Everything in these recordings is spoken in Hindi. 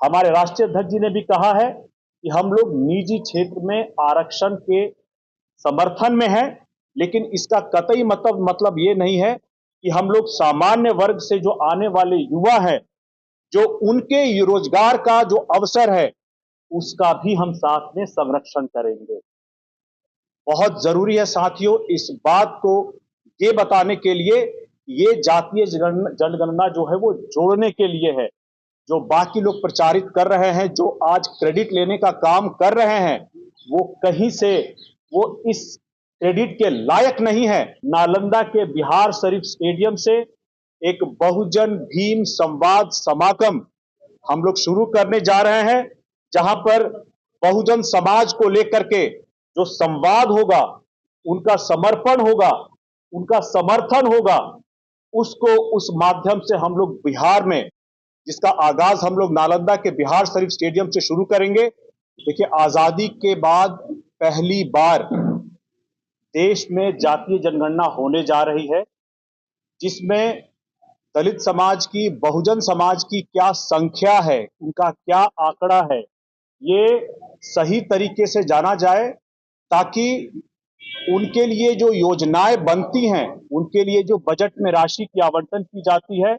हमारे राष्ट्रीय अध्यक्ष जी ने भी कहा है कि हम लोग निजी क्षेत्र में आरक्षण के समर्थन में है, लेकिन इसका कतई मतलब ये नहीं है कि हम लोग सामान्य वर्ग से जो आने वाले युवा हैं, जो उनके रोजगार का जो अवसर है, उसका भी हम साथ में संरक्षण करेंगे। बहुत जरूरी है साथियों, इस बात को ये बताने के लिए, ये जातीय जनगणना जो है वो जोड़ने के लिए है। जो बाकी लोग प्रचारित कर रहे हैं, जो आज क्रेडिट लेने का काम कर रहे हैं, वो कहीं से वो इस क्रेडिट के लायक नहीं है। नालंदा के बिहार शरीफ स्टेडियम से एक बहुजन भीम संवाद समागम हम लोग शुरू करने जा रहे हैं, जहां पर बहुजन समाज को लेकर के जो संवाद होगा, उनका समर्पण होगा, उनका समर्थन होगा, उसको उस माध्यम से हम लोग बिहार में, जिसका आगाज हम लोग नालंदा के बिहार शरीफ स्टेडियम से शुरू करेंगे। देखिए, आजादी के बाद पहली बार देश में जातीय जनगणना होने जा रही है, जिसमें दलित समाज की, बहुजन समाज की क्या संख्या है, उनका क्या आंकड़ा है, ये सही तरीके से जाना जाए, ताकि उनके लिए जो योजनाएं बनती हैं, उनके लिए जो बजट में राशि की आवंटन की जाती है,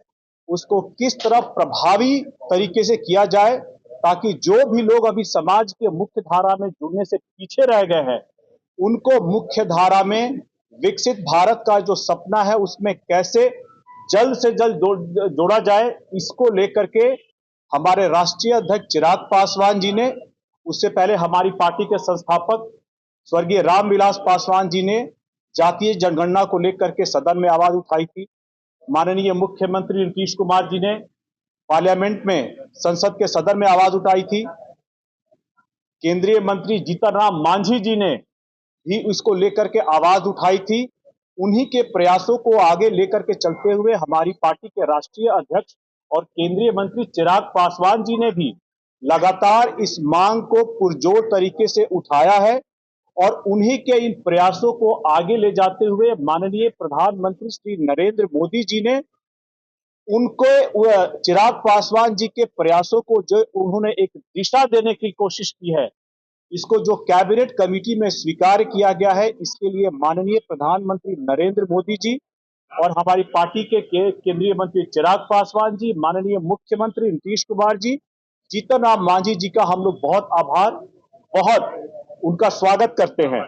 उसको किस तरह प्रभावी तरीके से किया जाए, ताकि जो भी लोग अभी समाज के मुख्य धारा में जुड़ने से पीछे रह गए हैं, उनको मुख्य धारा में विकसित भारत का जो सपना है, उसमें कैसे जल्द से जल्द जोड़ा जाए, इसको लेकर के हमारे राष्ट्रीय अध्यक्ष चिराग पासवान जी ने, उससे पहले हमारी पार्टी के संस्थापक स्वर्गीय रामविलास पासवान जी ने जातीय जनगणना को लेकर के सदन में आवाज उठाई थी। माननीय मुख्यमंत्री नीतीश कुमार जी ने पार्लियामेंट में, संसद के सदन में आवाज उठाई थी। केंद्रीय मंत्री जीतन राम मांझी जी ने भी इसको लेकर के आवाज उठाई थी। उन्हीं के प्रयासों को आगे लेकर के चलते हुए हमारी पार्टी के राष्ट्रीय अध्यक्ष और केंद्रीय मंत्री चिराग पासवान जी ने भी लगातार इस मांग को पुरजोर तरीके से उठाया है, और उन्हीं के इन प्रयासों को आगे ले जाते हुए माननीय प्रधानमंत्री श्री नरेंद्र मोदी जी ने उनको, चिराग पासवान जी के प्रयासों को जो उन्होंने एक दिशा देने की कोशिश की है, इसको जो कैबिनेट कमेटी में स्वीकार किया गया है, इसके लिए माननीय प्रधानमंत्री नरेंद्र मोदी जी और हमारी पार्टी के केंद्रीय मंत्री चिराग पासवान जी, माननीय मुख्यमंत्री नीतीश कुमार जी, जीतन राम मांझी जी का हम लोग बहुत आभार, बहुत उनका स्वागत करते हैं।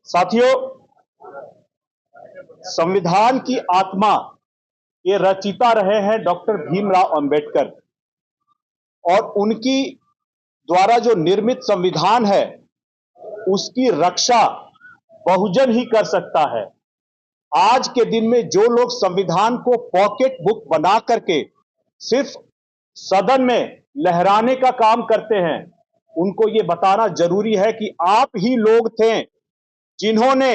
साथियों, संविधान की आत्मा ये रचयिता रहे हैं डॉक्टर भीमराव अंबेडकर, और उनकी द्वारा जो निर्मित संविधान है, उसकी रक्षा बहुजन ही कर सकता है। आज के दिन में जो लोग संविधान को पॉकेट बुक बना करके सिर्फ सदन में लहराने का काम करते हैं, उनको ये बताना जरूरी है कि आप ही लोग थे जिन्होंने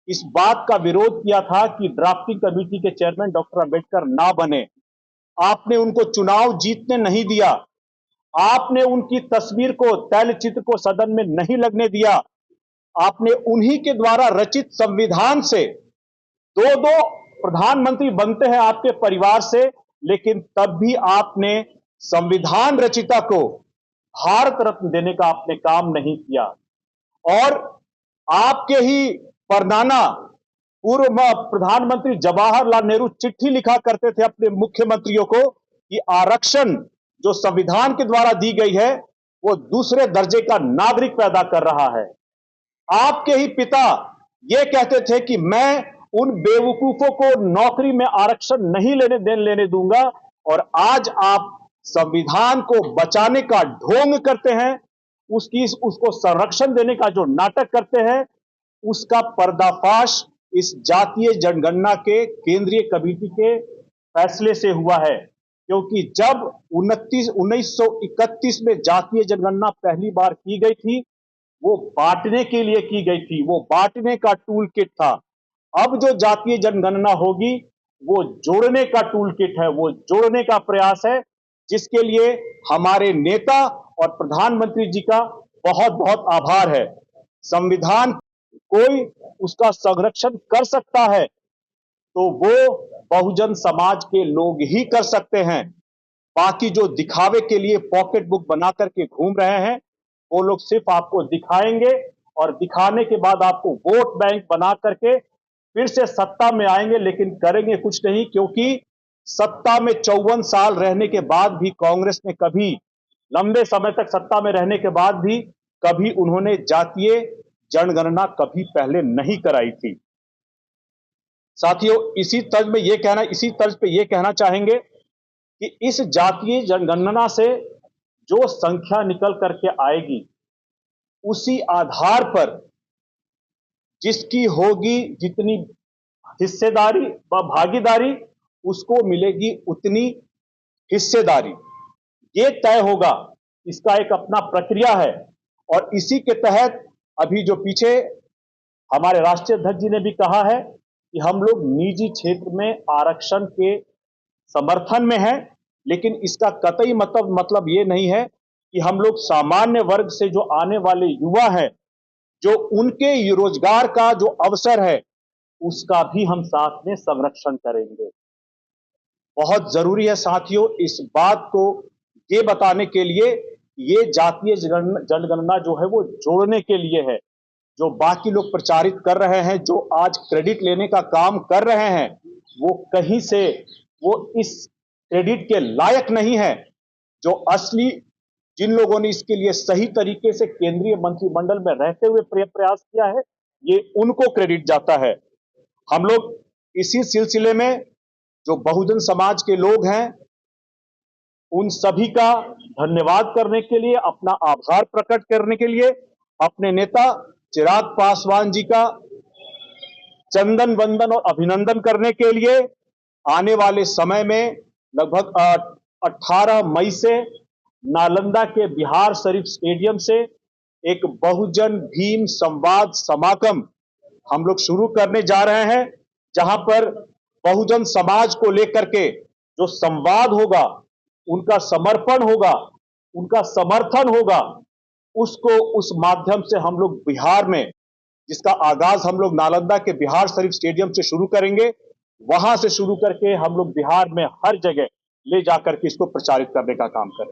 इस बात का विरोध किया था कि ड्राफ्टिंग कमेटी के चेयरमैन डॉक्टर अंबेडकर ना बने। आपने उनको चुनाव जीतने नहीं दिया, आपने उनकी तस्वीर को, तैलचित्र को सदन में नहीं लगने दिया। आपने उन्हीं के द्वारा रचित संविधान से दो दो प्रधानमंत्री बनते हैं आपके परिवार से, लेकिन तब भी आपने संविधान रचिता को भारत रत्न देने का आपने काम नहीं किया। और आपके ही परनाना पूर्व प्रधानमंत्री जवाहरलाल नेहरू चिट्ठी लिखा करते थे अपने मुख्यमंत्रियों को कि आरक्षण जो संविधान के द्वारा दी गई है, वो दूसरे दर्जे का नागरिक पैदा कर रहा है। आपके ही पिता ये कहते थे कि मैं उन बेवकूफों को नौकरी में आरक्षण नहीं लेने दूंगा, और आज आप संविधान को बचाने का ढोंग करते हैं, उसको संरक्षण देने का जो नाटक करते हैं, उसका पर्दाफाश इस जातीय जनगणना के केंद्रीय कमेटी के फैसले से हुआ है। क्योंकि जब 1931 में जातीय जनगणना पहली बार की गई थी, वो बांटने के लिए की गई थी, वो बांटने का टूल किट था। अब जो जातीय जनगणना होगी, वो जोड़ने का टूल किट है, वो जोड़ने का प्रयास है, जिसके लिए हमारे नेता और प्रधानमंत्री जी का बहुत बहुत आभार है। संविधान कोई उसका संरक्षण कर सकता है तो वो बहुजन समाज के लोग ही कर सकते हैं। बाकी जो दिखावे के लिए पॉकेट बुक बना करके घूम रहे हैं, वो लोग सिर्फ आपको दिखाएंगे और दिखाने के बाद आपको वोट बैंक बना करके फिर से सत्ता में आएंगे, लेकिन करेंगे कुछ नहीं, क्योंकि सत्ता में 54 साल रहने के बाद भी कांग्रेस ने कभी, लंबे समय तक सत्ता में रहने के बाद भी कभी उन्होंने जातीय जनगणना कभी पहले नहीं कराई थी। साथियों, इसी तर्ज पे ये कहना चाहेंगे कि इस जातीय जनगणना से जो संख्या निकल करके आएगी, उसी आधार पर जिसकी होगी जितनी हिस्सेदारी व भागीदारी, उसको मिलेगी उतनी हिस्सेदारी। ये तय होगा, इसका एक अपना प्रक्रिया है। और इसी के तहत अभी जो पीछे हमारे राष्ट्रीय अध्यक्ष जी ने भी कहा है कि हम लोग निजी क्षेत्र में आरक्षण के समर्थन में हैं, लेकिन इसका कतई मतलब ये नहीं है कि हम लोग सामान्य वर्ग से जो आने वाले युवा हैं, जो उनके रोजगार का जो अवसर है, उसका भी हम साथ में संरक्षण करेंगे। बहुत जरूरी है साथियों, इस बात को ये बताने के लिए, ये जातीय जनगणना जो है वो जोड़ने के लिए है। जो बाकी लोग प्रचारित कर रहे हैं, जो आज क्रेडिट लेने का काम कर रहे हैं, वो कहीं से वो इस क्रेडिट के लायक नहीं है। जो असली जिन लोगों ने इसके लिए सही तरीके से केंद्रीय मंत्रिमंडल में रहते हुए प्रयास किया है, ये उनको क्रेडिट जाता है। हम लोग इसी सिलसिले में जो बहुजन समाज के लोग हैं, उन सभी का धन्यवाद करने के लिए, अपना आभार प्रकट करने के लिए, अपने नेता चिराग पासवान जी का चंदन वंदन और अभिनंदन करने के लिए आने वाले समय में लगभग 18 मई से नालंदा के बिहार शरीफ स्टेडियम से एक बहुजन भीम संवाद समागम हम लोग शुरू करने जा रहे हैं, जहां पर बहुजन समाज को लेकर के जो संवाद होगा, उनका समर्पण होगा, उनका समर्थन होगा, उसको उस माध्यम से हम लोग बिहार में, जिसका आगाज हम लोग नालंदा के बिहार शरीफ स्टेडियम से शुरू करेंगे, वहां से शुरू करके हम लोग बिहार में हर जगह ले जाकर के इसको प्रचारित करने का काम करेंगे।